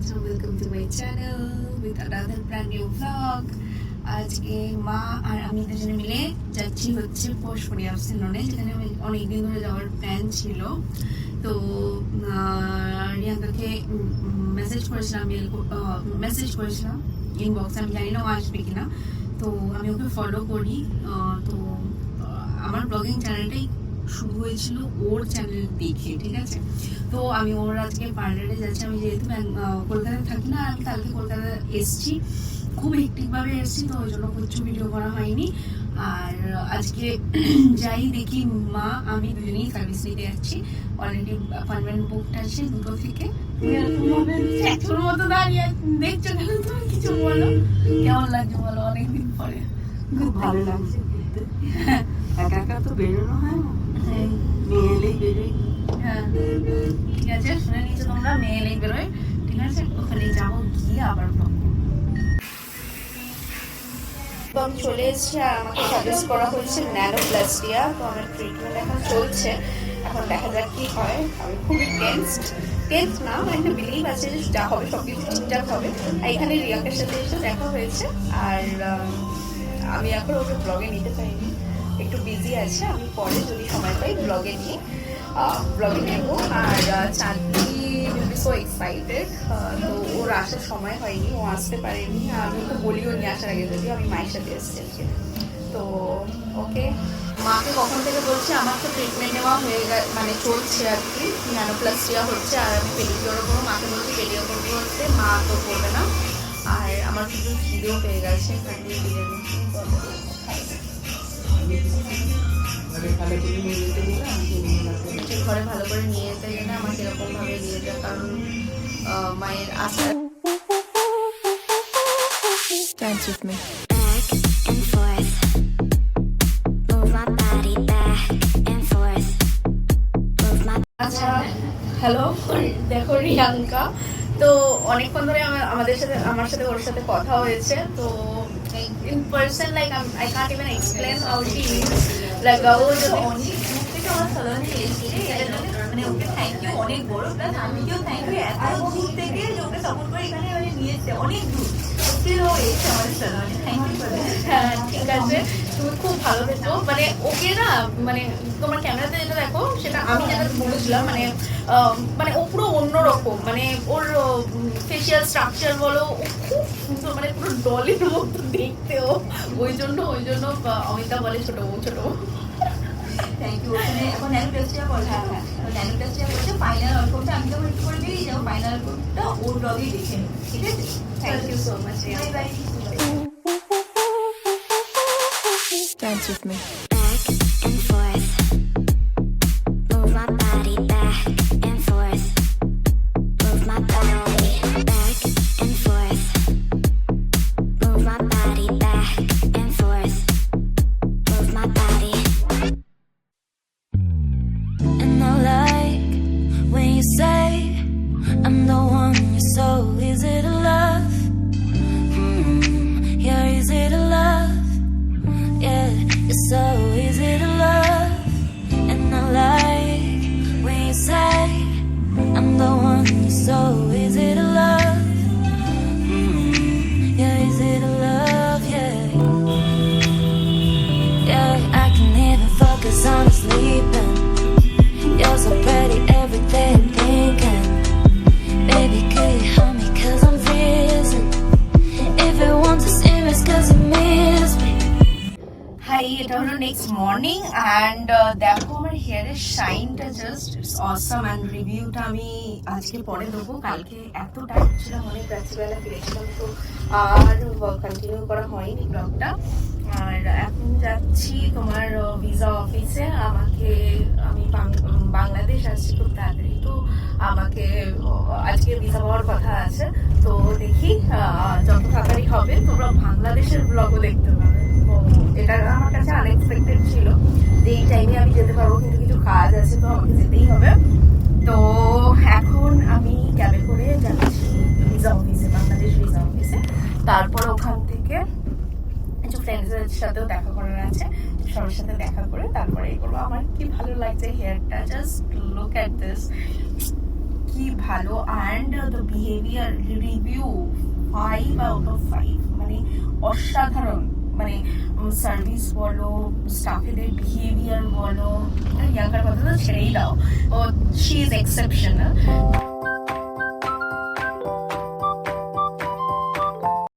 So welcome to my channel with another brand new vlog. আজকে মা আর আমি দুজনে মিলে যাচ্ছি হচ্ছে পরশুরি আফসিলনে, যেখানে আমি অনেকদিন ধরে যাওয়ার প্ল্যান ছিল। তো রিয়াঙ্কাকে মেসেজ করেছিলাম ইনবক্সে, আমি জানি না ও আসবে কিনা। তো আমি ওকে ফলো করি। তো আমার ব্লগিং চ্যানেলটাই শুরু হয়েছিল ওর চ্যানেল দেখে, ঠিক আছে। তো আমি ওর আজকে পার্লারে যাচ্ছি। আমি যেহেতু কলকাতায় থাকি না, আমি কালকে কলকাতা এসছি, খুব হেক্টিকভাবে এসছি, তো ওই জন্য কিছু ভিডিও করা হয়নি। আর আজকে যাই দেখি মা আমি দুজনেই সার্ভিস নিতে যাচ্ছি। অলরেডি অ্যাপয়েন্টমেন্ট বুকড আছে 2 থেকে। একটুর মতো দাঁড়িয়ে দেখছো কেন? তুমি কিছু বলো, কেমন লাগছে বলো অনেকদিন পরে? খুব ভালো লাগছে। একা একা তো বেরোনো হয় না, মেয়ে এলেই বেরোই। হ্যাঁ ঠিক আছে, শুনে নিয়েছো তোমরা, মেয়ে এলেই বেরোয়, ঠিক আছে। ওখানে যাবো, গিয়ে আবার আমি চলে এসেছি। আর আমাকে সাজেস্ট করা হয়েছে ন্যানোপ্লাস্টিয়া। তো আমার ট্রিটমেন্ট এখন চলছে, এখন দেখা যাক কি হয়। আমি খুবই টেন্স না, আমার একটা বিলিভ আছে যে যা হবে সব কিছু ঠিকঠাক হবে। আর এখানে রিয়াঙ্কার সাথে এসে দেখা হয়েছে। আর আমি এখন ওকে ব্লগে নিতে পারিনি, একটু বিজি আছে। আমি পরে যদি সময় পাই ব্লগে নেব। আর চাঁদনি উইল বি সো এক্সাইটেড। তো ওর আসার সময় হয়নি, ও আসতে পারেনি। আমি ওকে বলিও নিয়ে আসার আগে, যদিও আমি মায়ের সাথে এসেছি। তো ওকে, মাকে কখন থেকে বলছি আমার তো ট্রিটমেন্ট নেওয়া হয়ে মানে চলছে আর কি, ন্যানোপ্লাস্টিয়া হচ্ছে। আর আমি পেডিকিওরও করবো, মাকে বলছি পেডিকিওর করবো হচ্ছে, মা তো করবে না। আর আমার কিন্তু খিদেও পেয়ে গেছে, ঘরে ভালো করে নিয়ে যেতে গেলে আমাকে এরকমভাবে নিয়ে যেতে, কারণ মায়ের আশা। Dance with me. Back and forth. Move my body back and forth. Move my আচ্ছা, হ্যালো, দেখো রিয়াঙ্কা তো অনেকক্ষণ ধরে আমার সাথে ওর সাথে কথা হয়েছে। তো in person like I can't even explain how she is. Like ও যদি অনেক দূর থেকে আমার সালানে এসেছে, মানে ওকে থ্যাংক ইউ অনেক বড়, প্লাস আমিকেও থ্যাংক ইউ এত দূর থেকে যে ওকে সাপোর্ট করে এখানে মানে নিয়ে এসছে অনেক দূর। হ্যাঁ ঠিক আছে, তুমি খুব ভালো দেখো। মানে ওকে না, মানে তোমার ক্যামেরাতে যেটা দেখো সেটা আমি যেটা বলেছিলাম, মানে ও পুরো অন্যরকম। মানে ওর ফেসিয়াল স্ট্রাকচার বলো, ও খুব সুন্দর, মানে পুরো ডলের মতো দেখতে ও। ওই জন্য অমিতা বলে ছোট বউ। Thank you. ওখানে এখন ন্যানোপ্লাস্টিয়া বলে, ন্যানোপ্লাস্টিয়া বলছে ফাইনাল আউটকামটা আমি যখন একটু করে বেরিয়ে যাবো, ফাইনাল আউটকামটা ওর ব্লগেই দেখে নিই, ঠিক আছে? Thank you so much. Bye bye. Dance with me. back and forth. Move my body back and forth. Move my body back and forth. Move my body back and forth. Move my body. And I like when you say I'm the one you're so easy to love. Yeah, easy to love. Yeah, you're so easy to love. And I like when you say I'm the one you're so easy to love. Yeah, easy to love, yeah. Yeah, I can even focus on sleeping. You're so pretty every day I'm thinking. Baby, could you help me 'cause I'm freezing. If it wants to serious 'cause you miss me. Hi, এটা হলো next morning. And দেখো আমার হেয়ারের শাইনটা just awesome. And রিভিউটা আমি আজকে পরে দেবো। কালকে এত টাইট ছিলাম, অনেক রাত্রিবেলা ফিরেছিলাম, তো আর কন্টিনিউ করা হয়নি ব্লগটা। আর এখন যাচ্ছি তোমার ভিসা অফিসে। আমি বাংলাদেশ আসছি খুব তাড়াতাড়ি, তো আমাকে আজকে ভিসা পাওয়ার কথা আছে। তো দেখি যত তাড়াতাড়ি হবে তোমরা বাংলাদেশের ব্লগও দেখতে পাবে। এটা আমার কাছে আনএক্সপেক্টেড ছিল যে এই টাইমে আমি যেতে পারবো, কিন্তু কিছু কাজ আছে, তো আমাকে যেতেই হবে। তো এখন আমি ক্যাবে করে যাচ্ছি ভিসা অফিসে, বাংলাদেশ ভিসা অফিসে। তারপর ওখান থেকে কিছু ফ্রেন্ডসদের সাথেও দেখা করার আছে, সবার সাথে দেখা করে তারপরে এই করবো। আমার কি ভালো লাগছে হেয়ারটা, জাস্ট লুক অ্যাট দিস, কি খুবই ভালো and the behaviour review 5 out of 5 মানে অসাধারণ, মানে সার্ভিস বলো, স্টাফেদের বিহেভিয়ার বলো, ইয়াঙ্কার কথা তো ছেড়েই দাও, ও শি ইজ এক্সেপশনাল।